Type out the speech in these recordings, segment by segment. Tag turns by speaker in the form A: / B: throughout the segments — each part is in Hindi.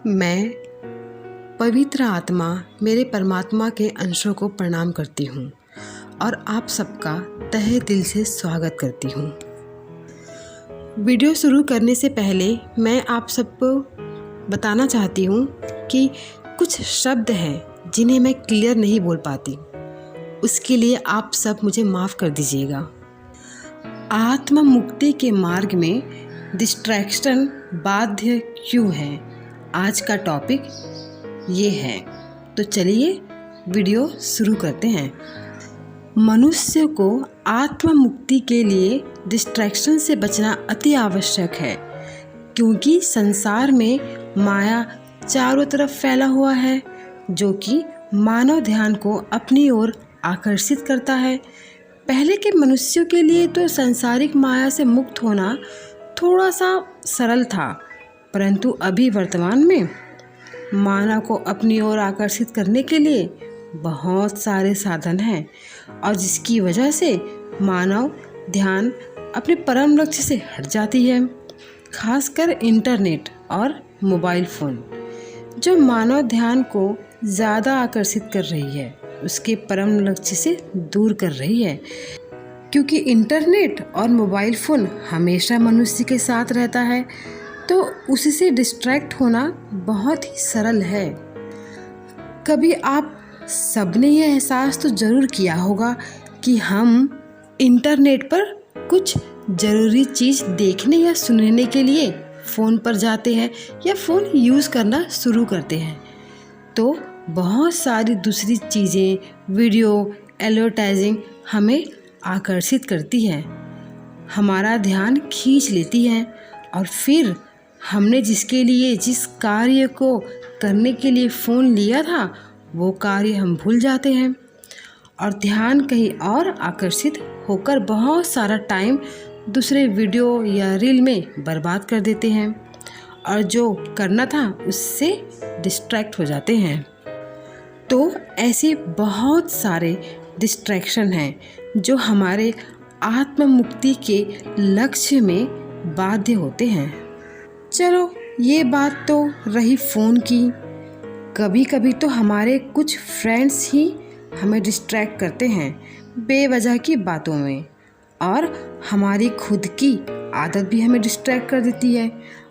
A: मैं पवित्र आत्मा मेरे परमात्मा के अंशों को प्रणाम करती हूँ और आप सबका तहे दिल से स्वागत करती हूँ। वीडियो शुरू करने से पहले मैं आप सबको बताना चाहती हूँ कि कुछ शब्द हैं जिन्हें मैं क्लियर नहीं बोल पाती। उसके लिए आप सब मुझे माफ़ कर दीजिएगा। आत्म मुक्ति के मार्ग में डिस्ट्रैक्शन बाध्य क्यों है, आज का टॉपिक ये है। तो चलिए वीडियो शुरू करते हैं। मनुष्य को आत्म मुक्ति के लिए डिस्ट्रैक्शन से बचना अति आवश्यक है, क्योंकि संसार में माया चारों तरफ फैला हुआ है जो कि मानव ध्यान को अपनी ओर आकर्षित करता है। पहले के मनुष्यों के लिए तो सांसारिक माया से मुक्त होना थोड़ा सा सरल था, परंतु अभी वर्तमान में मानव को अपनी ओर आकर्षित करने के लिए बहुत सारे साधन हैं और जिसकी वजह से मानव ध्यान अपने परम लक्ष्य से हट जाती है। खासकर इंटरनेट और मोबाइल फ़ोन जो मानव ध्यान को ज़्यादा आकर्षित कर रही है, उसके परम लक्ष्य से दूर कर रही है, क्योंकि इंटरनेट और मोबाइल फ़ोन हमेशा मनुष्य के साथ रहता है, तो उससे डिस्ट्रैक्ट होना बहुत ही सरल है। कभी आप सबने ये एहसास तो ज़रूर किया होगा कि हम इंटरनेट पर कुछ ज़रूरी चीज़ देखने या सुनने के लिए फ़ोन पर जाते हैं या फ़ोन यूज़ करना शुरू करते हैं, तो बहुत सारी दूसरी चीज़ें, वीडियो, एडवर्टाइजिंग हमें आकर्षित करती है, हमारा ध्यान खींच लेती है और फिर हमने जिस कार्य को करने के लिए फ़ोन लिया था वो कार्य हम भूल जाते हैं और ध्यान कहीं और आकर्षित होकर बहुत सारा टाइम दूसरे वीडियो या रील में बर्बाद कर देते हैं और जो करना था उससे डिस्ट्रैक्ट हो जाते हैं। तो ऐसे बहुत सारे डिस्ट्रैक्शन हैं जो हमारे आत्म मुक्ति के लक्ष्य में बाध्य होते हैं। चलो ये बात तो रही फ़ोन की। कभी कभी तो हमारे कुछ फ्रेंड्स ही हमें डिस्ट्रैक्ट करते हैं बेवजह की बातों में, और हमारी खुद की आदत भी हमें डिस्ट्रैक्ट कर देती है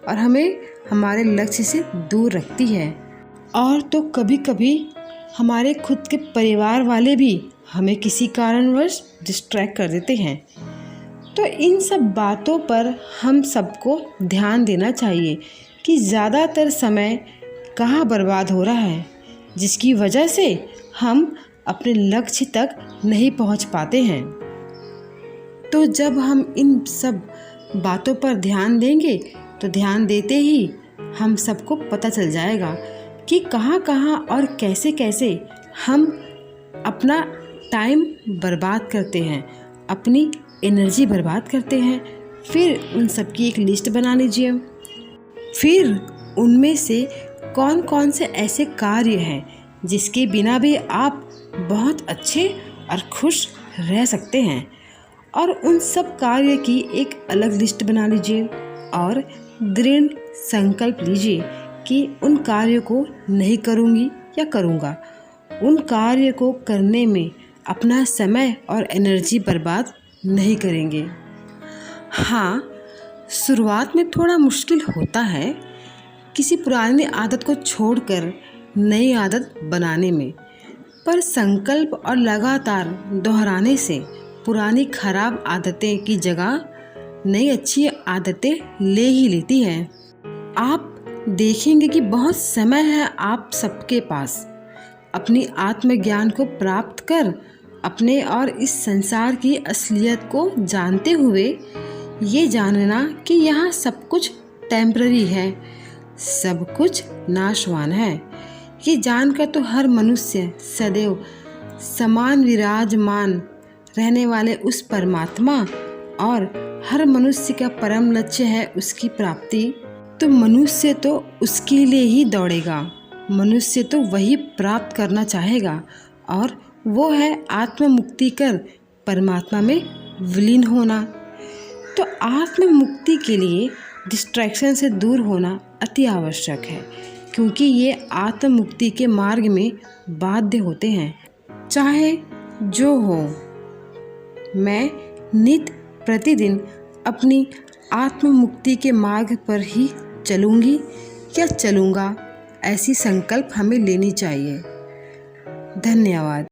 A: और हमें हमारे लक्ष्य से दूर रखती है। और तो कभी कभी हमारे खुद के परिवार वाले भी हमें किसी कारणवश डिस्ट्रैक्ट कर देते हैं। तो इन सब बातों पर हम सबको ध्यान देना चाहिए कि ज़्यादातर समय कहाँ बर्बाद हो रहा है, जिसकी वजह से हम अपने लक्ष्य तक नहीं पहुँच पाते हैं। तो जब हम इन सब बातों पर ध्यान देंगे तो ध्यान देते ही हम सबको पता चल जाएगा कि कहाँ कहाँ और कैसे कैसे हम अपना टाइम बर्बाद करते हैं, अपनी एनर्जी बर्बाद करते हैं। फिर उन सब की एक लिस्ट बना लीजिए। फिर उनमें से कौन कौन से ऐसे कार्य हैं जिसके बिना भी आप बहुत अच्छे और खुश रह सकते हैं, और उन सब कार्य की एक अलग लिस्ट बना लीजिए और दृढ़ संकल्प लीजिए कि उन कार्यों को नहीं करूँगी या करूँगा। उन कार्य को करने में अपना समय और एनर्जी बर्बाद नहीं करेंगे। हाँ, शुरुआत में थोड़ा मुश्किल होता है किसी पुरानी आदत को छोड़कर नई आदत बनाने में, पर संकल्प और लगातार दोहराने से पुरानी खराब आदतें की जगह नई अच्छी आदतें ले ही लेती हैं। आप देखेंगे कि बहुत समय है आप सबके पास अपनी आत्मज्ञान को प्राप्त कर अपने और इस संसार की असलियत को जानते हुए ये जानना कि यहाँ सब कुछ टेम्पररी है, सब कुछ नाशवान है। ये जानकर तो हर मनुष्य सदैव समान विराजमान रहने वाले उस परमात्मा और हर मनुष्य का परम लक्ष्य है उसकी प्राप्ति, तो मनुष्य तो उसके लिए ही दौड़ेगा, मनुष्य तो वही प्राप्त करना चाहेगा, और वो है आत्म मुक्ति कर परमात्मा में विलीन होना। तो आत्म मुक्ति के लिए डिस्ट्रैक्शन से दूर होना अति आवश्यक है, क्योंकि ये आत्म-मुक्ति के मार्ग में बाध्य होते हैं। चाहे जो हो, मैं नित्य प्रतिदिन अपनी आत्म-मुक्ति के मार्ग पर ही चलूँगी या चलूँगा, ऐसी संकल्प हमें लेनी चाहिए। धन्यवाद।